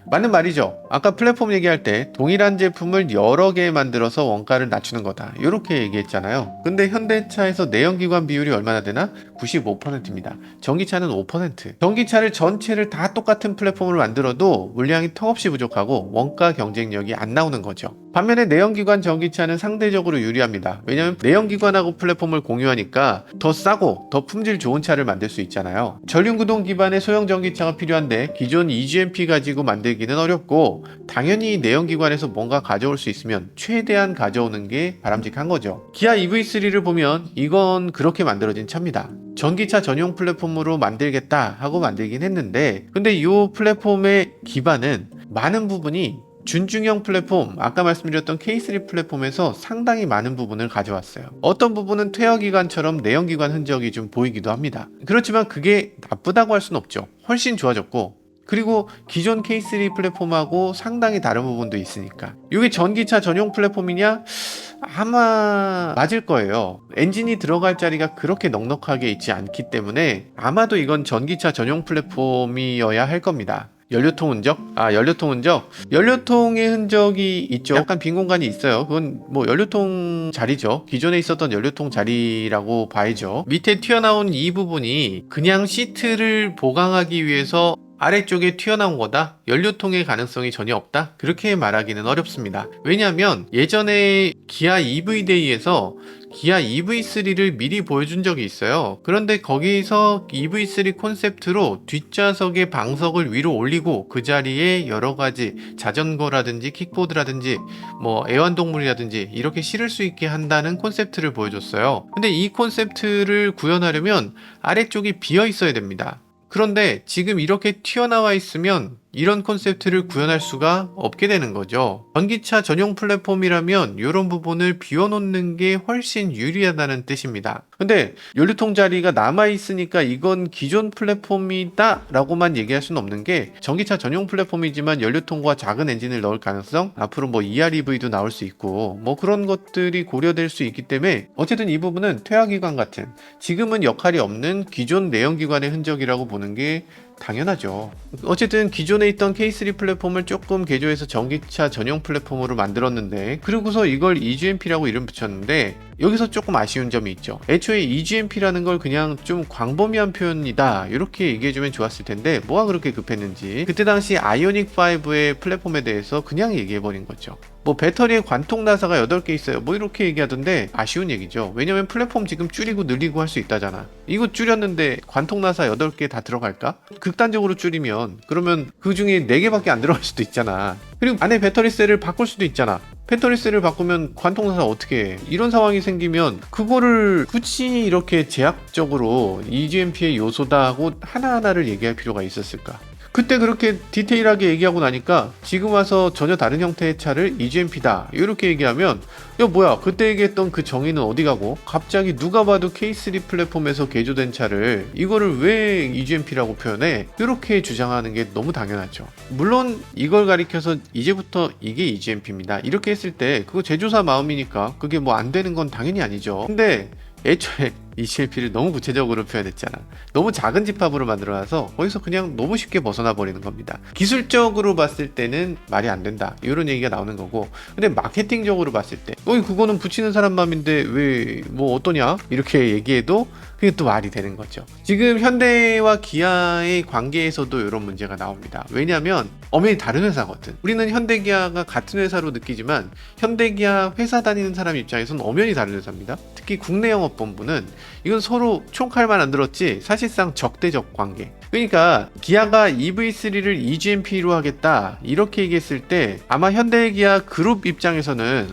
맞는 말이죠. 아까 플랫폼 얘기할 때 동일한 제품을 여러 개 만들어서 원가를 낮추는 거다. 이렇게 얘기했잖아요. 근데 현대차에서 내연기관 비율이 얼마나 되나? 95%입니다. 전기차는 5%. 전기차를 전체를 다 똑같은 플랫폼으로 만들어도 물량이 턱없이 부족하고 원가 경쟁력이 안 나오는 거죠. 반면에 내연기관 전기차는 상대적으로 유리합니다. 왜냐하면 내연기관하고 플랫폼을 공유하니까 더 싸고 더 품질 좋은 차를 만들 수 있잖아요. 전륜구동 기반의 소형 전기차가 필요한데 기존 EGMP 가지고 만들기는 어렵고 당연히 내연기관에서 뭔가 가져올 수 있으면 최대한 가져오는 게 바람직한 거죠. 기아 EV3를 보면 이건 그렇게 만들어진 차입니다. 전기차 전용 플랫폼으로 만들겠다 하고 만들긴 했는데 근데 이 플랫폼의 기반은 많은 부분이 준중형 플랫폼, 아까 말씀드렸던 K3 플랫폼에서 상당히 많은 부분을 가져왔어요. 어떤 부분은 퇴역기관처럼 내연기관 흔적이 좀 보이기도 합니다. 그렇지만 그게 나쁘다고 할 수는 없죠. 훨씬 좋아졌고 그리고 기존 K3 플랫폼하고 상당히 다른 부분도 있으니까 이게 전기차 전용 플랫폼이냐? 아마 맞을 거예요. 엔진이 들어갈 자리가 그렇게 넉넉하게 있지 않기 때문에 아마도 이건 전기차 전용 플랫폼이어야 할 겁니다. 연료통 흔적? 연료통 흔적? 연료통의 흔적이 있죠. 약간 빈 공간이 있어요. 그건 뭐 연료통 자리죠. 기존에 있었던 연료통 자리라고 봐야죠. 밑에 튀어나온 이 부분이 그냥 시트를 보강하기 위해서 아래쪽에 튀어나온 거다? 연료통의 가능성이 전혀 없다? 그렇게 말하기는 어렵습니다. 왜냐하면 예전에 기아 EV데이에서 기아 EV3를 미리 보여준 적이 있어요. 그런데 거기서 EV3 콘셉트로 뒷좌석의 방석을 위로 올리고 그 자리에 여러가지 자전거라든지 킥보드라든지 뭐 애완동물이라든지 이렇게 실을 수 있게 한다는 콘셉트를 보여줬어요. 근데 이 콘셉트를 구현하려면 아래쪽이 비어 있어야 됩니다. 그런데 지금 이렇게 튀어나와 있으면 이런 콘셉트를 구현할 수가 없게 되는 거죠. 전기차 전용 플랫폼이라면 이런 부분을 비워놓는 게 훨씬 유리하다는 뜻입니다. 근데 연료통 자리가 남아있으니까 이건 기존 플랫폼이다 라고만 얘기할 수는 없는 게 전기차 전용 플랫폼이지만 연료통과 작은 엔진을 넣을 가능성, 앞으로 뭐 EREV도 나올 수 있고 뭐 그런 것들이 고려될 수 있기 때문에 어쨌든 이 부분은 퇴화기관 같은 지금은 역할이 없는 기존 내연기관의 흔적이라고 보는 게 당연하죠. 어쨌든 기존에 있던 K3 플랫폼을 조금 개조해서 전기차 전용 플랫폼으로 만들었는데 그리고서 이걸 EGMP라고 이름 붙였는데 여기서 조금 아쉬운 점이 있죠. 애초에 EGMP라는 걸 그냥 좀 광범위한 표현이다 이렇게 얘기해주면 좋았을 텐데 뭐가 그렇게 급했는지 그때 당시 아이오닉5의 플랫폼에 대해서 그냥 얘기해버린 거죠. 뭐 배터리에 관통 나사가 8개 있어요 뭐 이렇게 얘기하던데 아쉬운 얘기죠. 왜냐면 플랫폼 지금 줄이고 늘리고 할 수 있다잖아. 이거 줄였는데 관통 나사 8개 다 들어갈까? 극단적으로 줄이면 그러면 그 중에 4개밖에 안 들어갈 수도 있잖아. 그리고 안에 배터리 셀을 바꿀 수도 있잖아. 배터리 셀을 바꾸면 관통 나사 어떻게 해? 이런 상황이 생기면 그거를 굳이 이렇게 제약적으로 EGMP의 요소다 하고 하나하나를 얘기할 필요가 있었을까? 그때 그렇게 디테일하게 얘기하고 나니까 지금 와서 전혀 다른 형태의 차를 EGMP다 이렇게 얘기하면 야 뭐야 그때 얘기했던 그 정의는 어디 가고 갑자기 누가 봐도 K3 플랫폼에서 개조된 차를 이거를 왜 EGMP라고 표현해? 이렇게 주장하는 게 너무 당연하죠. 물론 이걸 가리켜서 이제부터 이게 EGMP입니다 이렇게 했을 때 그거 제조사 마음이니까 그게 뭐 안 되는 건 당연히 아니죠. 근데 애초에 EGMP를 너무 구체적으로 표현했잖아. 너무 작은 집합으로 만들어놔서 거기서 그냥 너무 쉽게 벗어나 버리는 겁니다. 기술적으로 봤을 때는 말이 안 된다 이런 얘기가 나오는 거고 근데 마케팅적으로 봤을 때 그거는 붙이는 사람 마음인데 왜 뭐 어떠냐 이렇게 얘기해도 그게 또 말이 되는 거죠. 지금 현대와 기아의 관계에서도 이런 문제가 나옵니다. 왜냐하면 엄연히 다른 회사거든. 우리는 현대기아가 같은 회사로 느끼지만 현대기아 회사 다니는 사람 입장에서는 엄연히 다른 회사입니다. 특히 국내 영업본부는 이건 서로 총칼만 안 들었지 사실상 적대적 관계. 그러니까 기아가 EV3를 EGMP로 하겠다 이렇게 얘기했을 때 아마 현대기아 그룹 입장에서는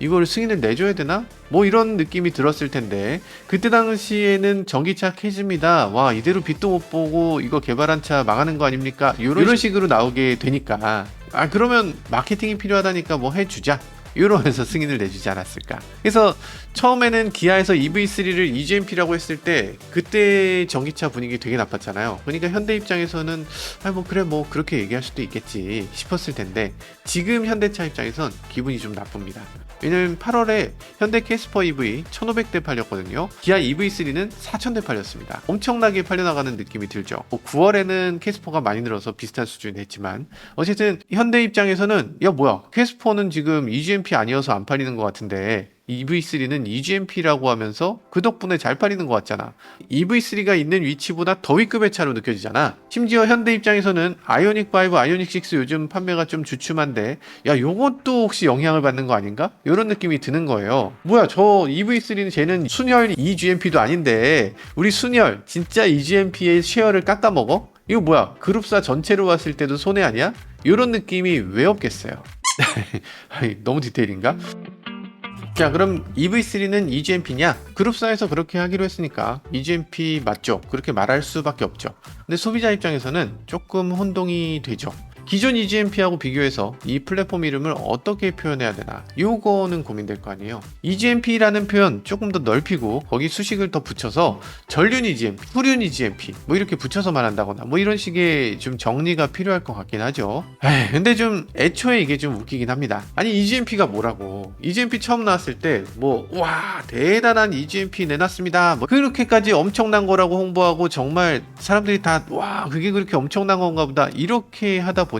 이걸 승인을 내줘야 되나? 뭐 이런 느낌이 들었을 텐데 그때 당시에는 전기차 캐즈입니다. 와 이대로 빛도 못 보고 이거 개발한 차 망하는 거 아닙니까? 이런 식으로 나오게 되니까 그러면 마케팅이 필요하다니까 뭐 해주자 이러면서 승인을 내주지 않았을까. 그래서 처음에는 기아에서 EV3를 EGMP라고 했을 때 그때 전기차 분위기 되게 나빴잖아요. 그러니까 현대 입장에서는 뭐 그래 뭐 그렇게 얘기할 수도 있겠지 싶었을 텐데 지금 현대차 입장에선 기분이 좀 나쁩니다. 왜냐면 8월에 현대 캐스퍼 EV 1500대 팔렸거든요. 기아 EV3는 4000대 팔렸습니다. 엄청나게 팔려나가는 느낌이 들죠. 9월에는 캐스퍼가 많이 늘어서 비슷한 수준이 했지만 어쨌든 현대 입장에서는 야 뭐야 캐스퍼는 지금 EGMP 아니어서 안 팔리는 것 같은데 EV3는 EGMP라고 하면서 그 덕분에 잘 팔리는 것 같잖아. EV3가 있는 위치보다 더 위급의 차로 느껴지잖아. 심지어 현대 입장에서는 아이오닉5, 아이오닉6 요즘 판매가 좀 주춤한데 야 요것도 혹시 영향을 받는 거 아닌가? 이런 느낌이 드는 거예요. 뭐야 저 EV3는 쟤는 순혈 EGMP도 아닌데 우리 순혈 진짜 EGMP의 쉐어를 깎아먹어? 이거 뭐야 그룹사 전체로 봤을 때도 손해 아니야? 이런 느낌이 왜 없겠어요. 너무 디테일인가? 자 그럼 EV3는 EGMP냐? 그룹사에서 그렇게 하기로 했으니까 EGMP 맞죠? 그렇게 말할 수밖에 없죠. 근데 소비자 입장에서는 조금 혼동이 되죠. 기존 EGMP하고 비교해서 이 플랫폼 이름을 어떻게 표현해야 되나 요거는 고민될 거 아니에요. EGMP라는 표현 조금 더 넓히고 거기 수식을 더 붙여서 전륜 EGMP, 후륜 EGMP 뭐 이렇게 붙여서 말한다거나 뭐 이런 식의 좀 정리가 필요할 것 같긴 하죠. 근데 좀 애초에 이게 좀 웃기긴 합니다. 아니 EGMP가 뭐라고. EGMP 처음 나왔을 때 뭐 와 대단한 EGMP 내놨습니다 뭐 그렇게까지 엄청난 거라고 홍보하고 정말 사람들이 다 와 그게 그렇게 엄청난 건가 보다 이렇게 하다 보니까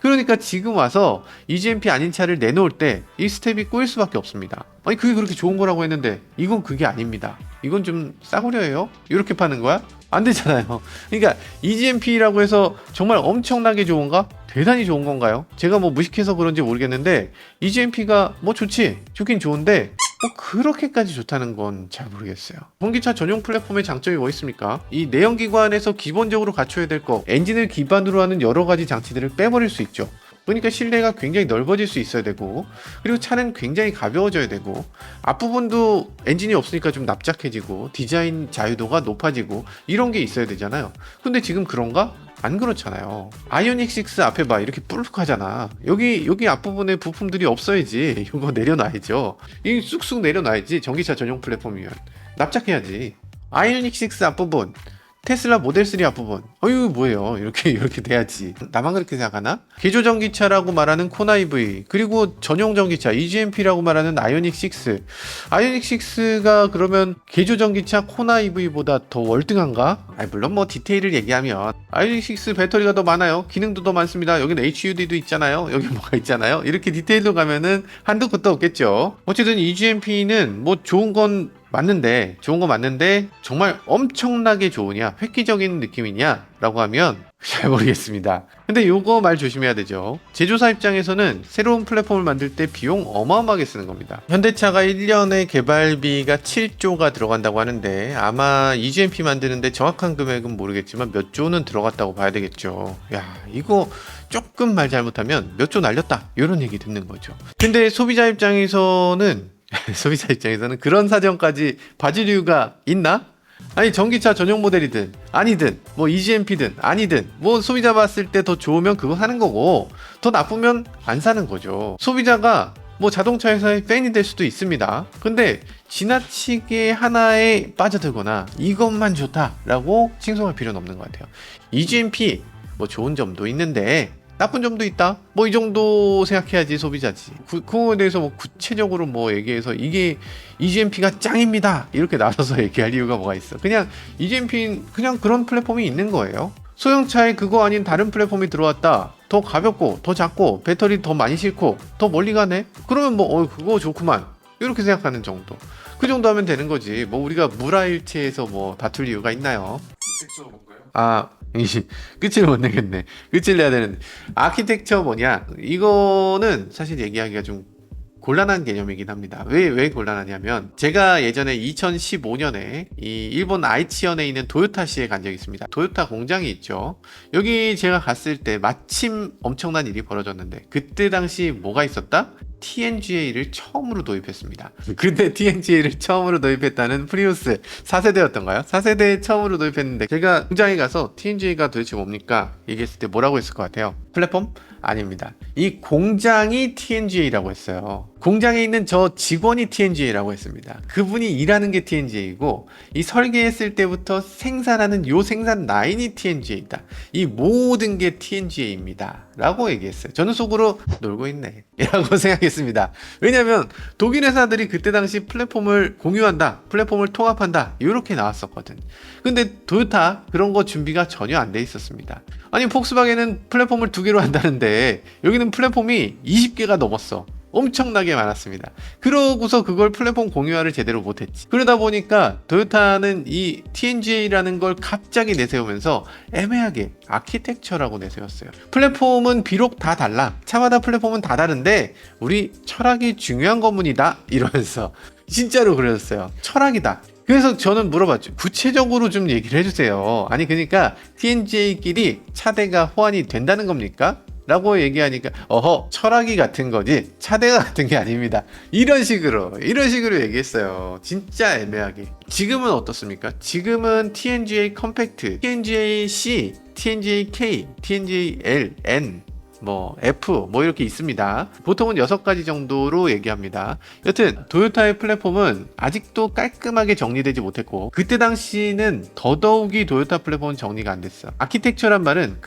그러니까 지금 와서 EGMP 아닌 차를 내놓을 때 이 스텝이 꼬일 수밖에 없습니다. 아니 그게 그렇게 좋은 거라고 했는데 이건 그게 아닙니다. 이건 좀 싸구려예요? 이렇게 파는 거야? 안 되잖아요. 그러니까 EGMP라고 해서 정말 엄청나게 좋은가? 대단히 좋은 건가요? 제가 뭐 무식해서 그런지 모르겠는데 EGMP가 뭐 좋긴 좋은데 뭐 그렇게까지 좋다는 건 잘 모르겠어요. 전기차 전용 플랫폼의 장점이 뭐 있습니까? 이 내연기관에서 기본적으로 갖춰야 될 거, 엔진을 기반으로 하는 여러 가지 장치들을 빼버릴 수 있죠. 그러니까 실내가 굉장히 넓어질 수 있어야 되고, 그리고 차는 굉장히 가벼워져야 되고, 앞부분도 엔진이 없으니까 좀 납작해지고, 디자인 자유도가 높아지고, 이런 게 있어야 되잖아요. 근데 지금 그런가? 안 그렇잖아요. 아이오닉 6 앞에 봐, 이렇게 뿔룩하잖아. 여기 앞부분에 부품들이 없어야지. 이거 내려놔야죠. 이 쑥쑥 내려놔야지. 전기차 전용 플랫폼이면 납작해야지. 아이오닉 6 앞부분, 테슬라 모델 3 앞부분, 어휴 뭐예요, 이렇게 돼야지. 나만 그렇게 생각하나? 개조 전기차라고 말하는 코나 EV, 그리고 전용 전기차 EGMP라고 말하는 아이오닉 6. 아이오닉 6가 그러면 개조 전기차 코나 EV보다 더 월등한가? 물론 뭐 디테일을 얘기하면 아이오닉 6 배터리가 더 많아요. 기능도 더 많습니다. 여기는 HUD도 있잖아요. 여기 뭐가 있잖아요. 이렇게 디테일로 가면은 한도 끝도 없겠죠. 어쨌든 EGMP는 뭐 좋은 건 맞는데 정말 엄청나게 좋으냐, 획기적인 느낌이냐 라고 하면 잘 모르겠습니다. 근데 요거 말 조심해야 되죠. 제조사 입장에서는 새로운 플랫폼을 만들 때 비용 어마어마하게 쓰는 겁니다. 현대차가 1년에 개발비가 7조가 들어간다고 하는데, 아마 EGMP 만드는데 정확한 금액은 모르겠지만 몇 조는 들어갔다고 봐야 되겠죠. 야, 이거 조금 말 잘못하면 몇 조 날렸다, 이런 얘기 듣는 거죠. 근데 소비자 입장에서는 그런 사정까지 봐줄 이유가 있나? 아니, 전기차 전용 모델이든 아니든 뭐 EGMP든 아니든 뭐 소비자 봤을 때 더 좋으면 그거 사는 거고, 더 나쁘면 안 사는 거죠. 소비자가 뭐 자동차 회사의 팬이 될 수도 있습니다. 근데 지나치게 하나에 빠져들거나 이것만 좋다라고 칭송할 필요는 없는 것 같아요. EGMP 뭐 좋은 점도 있는데 나쁜 점도 있다, 뭐 이 정도 생각해야지 소비자지. 그거에 대해서 뭐 구체적으로 뭐 얘기해서 이게 EGMP가 짱입니다 이렇게 나서서 얘기할 이유가 뭐가 있어. 그냥 EGMP 그냥 그런 플랫폼이 있는 거예요. 소형차에 그거 아닌 다른 플랫폼이 들어왔다, 더 가볍고 더 작고 배터리 더 많이 싣고 더 멀리 가네, 그러면 뭐 그거 좋구만 이렇게 생각하는 정도. 그 정도 하면 되는 거지. 뭐 우리가 물화일체에서 뭐 다툴 이유가 있나요? 끝을 못 내겠네. 끝을 내야 되는데. 아키텍처 뭐냐? 이거는 사실 얘기하기가 좀 곤란한 개념이긴 합니다. 왜 곤란하냐면, 제가 예전에 2015년에 이 일본 아이치현에 있는 도요타시에 간 적이 있습니다. 도요타 공장이 있죠. 여기 제가 갔을 때 마침 엄청난 일이 벌어졌는데, 그때 당시 뭐가 있었다? TNGA를 처음으로 도입했습니다. 근데 TNGA를 처음으로 도입했다는 프리우스 4세대였던가요? 4세대에 처음으로 도입했는데, 제가 공장에 가서 TNGA가 도대체 뭡니까? 얘기했을 때 뭐라고 했을 것 같아요? 플랫폼? 아닙니다. 이 공장이 TNGA라고 했어요. 공장에 있는 저 직원이 TNGA라고 했습니다. 그분이 일하는 게 TNGA이고, 이 설계했을 때부터 생산하는 요 생산 라인이 TNGA이다. 이 모든 게 TNGA입니다 라고 얘기했어요. 저는 속으로 놀고 있네 라고 생각했습니다. 왜냐면 독일 회사들이 그때 당시 플랫폼을 공유한다, 플랫폼을 통합한다, 이렇게 나왔었거든. 근데 도요타 그런 거 준비가 전혀 안 돼 있었습니다. 아니, 폭스바겐은 플랫폼을 2개로 한다는데 여기는 플랫폼이 20개가 넘었어. 엄청나게 많았습니다. 그러고서 그걸 플랫폼 공유화를 제대로 못했지. 그러다 보니까 도요타는 이 TNGA라는 걸 갑자기 내세우면서 애매하게 아키텍처라고 내세웠어요. 플랫폼은 비록 다 달라, 차마다 플랫폼은 다 다른데 우리 철학이 중요한 거문이다 이러면서 진짜로 그러셨어요. 철학이다. 그래서 저는 물어봤죠. 구체적으로 좀 얘기를 해주세요. 아니, 그러니까 TNGA끼리 차대가 호환이 된다는 겁니까? 라고 얘기하니까 철학이 같은 거지 차대가 같은 게 아닙니다, 이런 식으로 얘기했어요. 진짜 애매하게. 지금은 어떻습니까? 지금은 TNGA 컴팩트, TNGA C, TNGA K, TNGA L, N, 뭐 F 뭐 이렇게 있습니다. 보통은 6가지 정도로 얘기합니다. 여튼 도요타의 플랫폼은 아직도 깔끔하게 정리되지 못했고, 그때 당시는 더더욱이 도요타 플랫폼은 정리가 안 됐어. 아키텍처란 말은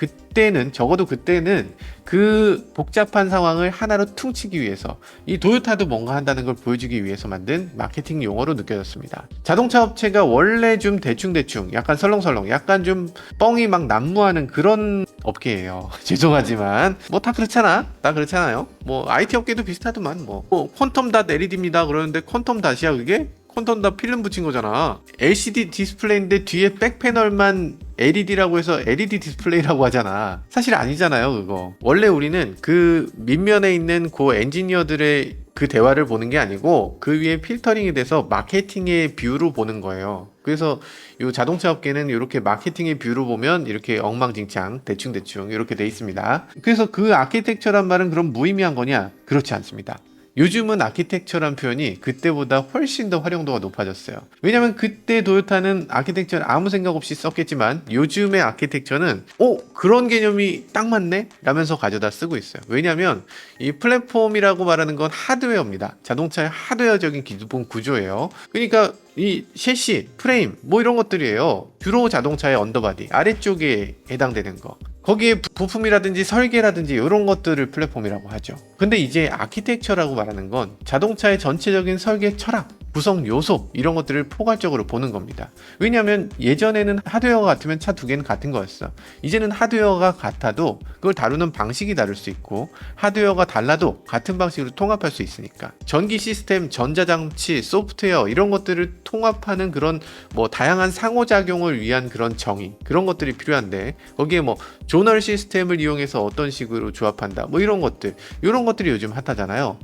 적어도 그때는 그 복잡한 상황을 하나로 퉁치기 위해서, 이 도요타도 뭔가 한다는 걸 보여주기 위해서 만든 마케팅 용어로 느껴졌습니다. 자동차 업체가 원래 좀 대충대충, 약간 설렁설렁, 약간 좀 뻥이 막 난무하는 그런 업계예요. 죄송하지만 뭐 다 그렇잖아. 다 그렇잖아요. 뭐 IT 업계도 비슷하더만. 뭐 퀀텀 닷 LED입니다 그러는데 퀀텀 닷이야 그게? 콘터는 다 필름 붙인 거잖아. LCD 디스플레이인데 뒤에 백 패널만 LED라고 해서 LED 디스플레이라고 하잖아. 사실 아니잖아요, 그거. 원래 우리는 그 밑면에 있는 그 엔지니어들의 그 대화를 보는 게 아니고 그 위에 필터링이 돼서 마케팅의 뷰로 보는 거예요. 그래서 이 자동차 업계는 이렇게 마케팅의 뷰로 보면 이렇게 엉망진창 대충대충 이렇게 돼 있습니다. 그래서 그 아키텍처란 말은 그럼 무의미한 거냐? 그렇지 않습니다. 요즘은 아키텍처란 표현이 그때보다 훨씬 더 활용도가 높아졌어요. 왜냐면 그때 도요타는 아키텍처를 아무 생각 없이 썼겠지만 요즘의 아키텍처는 그런 개념이 딱 맞네? 라면서 가져다 쓰고 있어요. 왜냐면 이 플랫폼이라고 말하는 건 하드웨어입니다. 자동차의 하드웨어적인 기본 구조예요. 그러니까 이 셰시, 프레임 뭐 이런 것들이에요. 주로 자동차의 언더바디 아래쪽에 해당되는 거. 거기에 부품이라든지 설계라든지 이런 것들을 플랫폼이라고 하죠. 근데 이제 아키텍처라고 말하는 건 자동차의 전체적인 설계 철학, 구성 요소 이런 것들을 포괄적으로 보는 겁니다. 왜냐하면 예전에는 하드웨어가 같으면 차 두 개는 같은 거였어. 이제는 하드웨어가 같아도 그걸 다루는 방식이 다를 수 있고 하드웨어가 달라도 같은 방식으로 통합할 수 있으니까 전기 시스템, 전자장치, 소프트웨어 이런 것들을 통합하는 그런 뭐 다양한 상호작용을 위한 그런 정의 그런 것들이 필요한데 거기에 뭐 조널 시스템을 이용해서 어떤 식으로 조합한다 뭐 이런 것들이 요즘 핫하잖아요.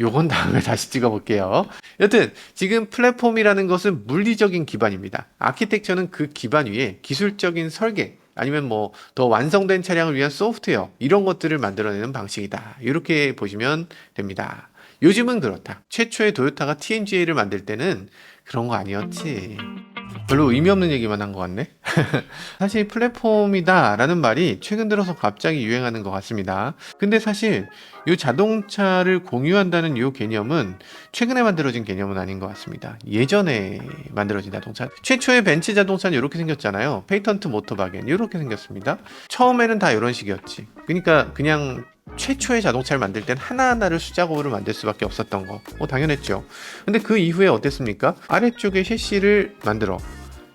요건 다음에 다시 찍어볼게요. 여튼 지금 플랫폼이라는 것은 물리적인 기반입니다. 아키텍처는 그 기반 위에 기술적인 설계 아니면 뭐 더 완성된 차량을 위한 소프트웨어 이런 것들을 만들어내는 방식이다. 이렇게 보시면 됩니다. 요즘은 그렇다. 최초의 도요타가 TNGA를 만들 때는 그런 거 아니었지. 별로 의미 없는 얘기만 한 것 같네. 사실 플랫폼이다 라는 말이 최근 들어서 갑자기 유행하는 것 같습니다. 근데 사실 이 자동차를 공유한다는 이 개념은 최근에 만들어진 개념은 아닌 것 같습니다. 예전에 만들어진 자동차, 최초의 벤츠 자동차는 이렇게 생겼잖아요. 페이턴트 모터바겐 이렇게 생겼습니다. 처음에는 다 이런 식이었지. 그러니까 그냥 최초의 자동차를 만들 땐 하나하나를 수작업으로 만들 수밖에 없었던 거 당연했죠. 근데 그 이후에 어땠습니까? 아래쪽에 셰시를 만들어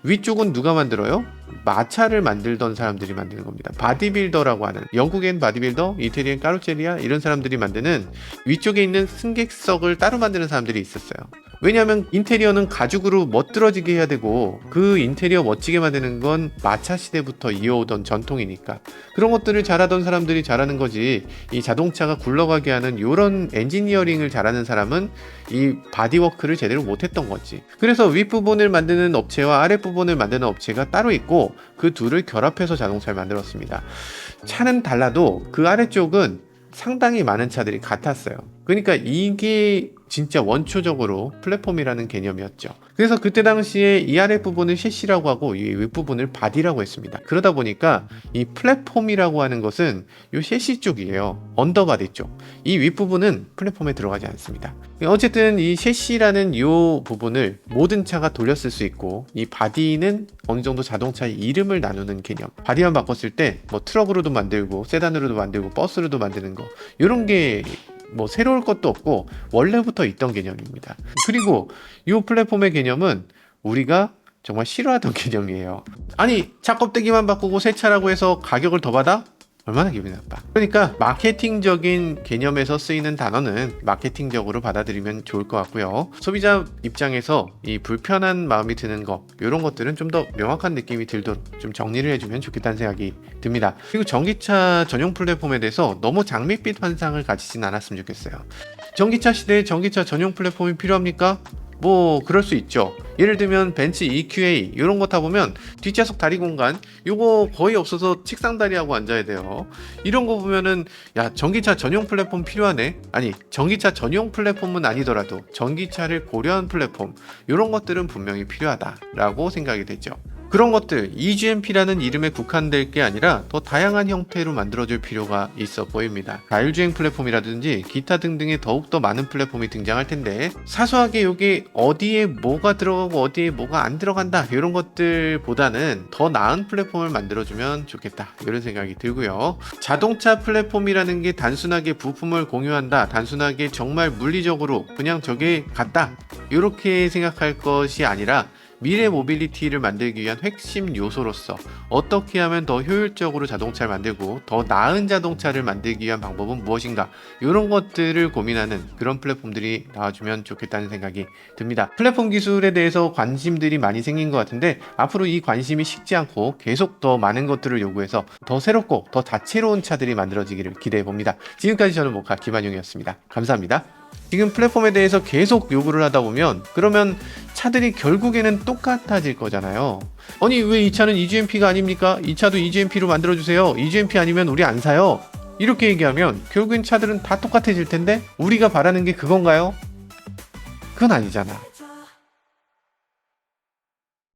위쪽은 누가 만들어요? 마차를 만들던 사람들이 만드는 겁니다. 바디빌더라고 하는 영국엔 바디빌더, 이태리엔 까루체리아 이런 사람들이 만드는 위쪽에 있는 승객석을 따로 만드는 사람들이 있었어요. 왜냐하면 인테리어는 가죽으로 멋들어지게 해야 되고 그 인테리어 멋지게 만드는 건 마차 시대부터 이어오던 전통이니까 그런 것들을 잘하던 사람들이 잘하는 거지. 이 자동차가 굴러가게 하는 이런 엔지니어링을 잘하는 사람은 이 바디워크를 제대로 못했던 거지. 그래서 윗부분을 만드는 업체와 아랫부분을 만드는 업체가 따로 있고 그 둘을 결합해서 자동차를 만들었습니다. 차는 달라도 그 아래쪽은 상당히 많은 차들이 같았어요. 그러니까 이게 진짜 원초적으로 플랫폼이라는 개념이었죠. 그래서 그때 당시에 이 아랫부분을 셰시라고 하고 이 윗부분을 바디라고 했습니다. 그러다 보니까 이 플랫폼이라고 하는 것은 이 셰시 쪽이에요. 언더바디 쪽. 이 윗부분은 플랫폼에 들어가지 않습니다. 어쨌든 이 셰시라는 이 부분을 모든 차가 돌렸을 수 있고 이 바디는 어느 정도 자동차의 이름을 나누는 개념. 바디만 바꿨을 때 뭐 트럭으로도 만들고 세단으로도 만들고 버스로도 만드는 거 이런 게 뭐 새로울 것도 없고 원래부터 있던 개념입니다. 그리고 이 플랫폼의 개념은 우리가 정말 싫어하던 개념이에요. 아니 차 껍데기만 바꾸고 새 차라고 해서 가격을 더 받아? 얼마나 기분이 나빠. 그러니까 마케팅적인 개념에서 쓰이는 단어는 마케팅적으로 받아들이면 좋을 것 같고요. 소비자 입장에서 이 불편한 마음이 드는 거 이런 것들은 좀 더 명확한 느낌이 들도록 좀 정리를 해주면 좋겠다는 생각이 듭니다. 그리고 전기차 전용 플랫폼에 대해서 너무 장밋빛 환상을 가지진 않았으면 좋겠어요. 전기차 시대에 전기차 전용 플랫폼이 필요합니까? 뭐 그럴 수 있죠. 예를 들면 벤츠 EQA 이런 거 타보면 뒷좌석 다리 공간 요거 거의 없어서 책상 다리하고 앉아야 돼요. 이런 거 보면은 야 전기차 전용 플랫폼 필요하네. 아니 전기차 전용 플랫폼은 아니더라도 전기차를 고려한 플랫폼 이런 것들은 분명히 필요하다라고 생각이 되죠. 그런 것들 EGMP라는 이름에 국한될 게 아니라 더 다양한 형태로 만들어줄 필요가 있어 보입니다. 자율주행 플랫폼이라든지 기타 등등의 더욱더 많은 플랫폼이 등장할 텐데 사소하게 여기 어디에 뭐가 들어가고 어디에 뭐가 안 들어간다 이런 것들보다는 더 나은 플랫폼을 만들어주면 좋겠다 이런 생각이 들고요. 자동차 플랫폼이라는 게 단순하게 부품을 공유한다 단순하게 정말 물리적으로 그냥 저게 같다 이렇게 생각할 것이 아니라 미래 모빌리티를 만들기 위한 핵심 요소로서 어떻게 하면 더 효율적으로 자동차를 만들고 더 나은 자동차를 만들기 위한 방법은 무엇인가, 이런 것들을 고민하는 그런 플랫폼들이 나와주면 좋겠다는 생각이 듭니다. 플랫폼 기술에 대해서 관심들이 많이 생긴 것 같은데 앞으로 이 관심이 식지 않고 계속 더 많은 것들을 요구해서 더 새롭고 더 다채로운 차들이 만들어지기를 기대해 봅니다. 지금까지 저는 모카 김한용이었습니다. 감사합니다. 지금 플랫폼에 대해서 계속 요구를 하다 보면 그러면 차들이 결국에는 똑같아질 거잖아요. 아니 왜 이 차는 EGMP가 아닙니까? 이 차도 EGMP로 만들어주세요. EGMP 아니면 우리 안 사요. 이렇게 얘기하면 결국엔 차들은 다 똑같아질 텐데 우리가 바라는 게 그건가요? 그건 아니잖아.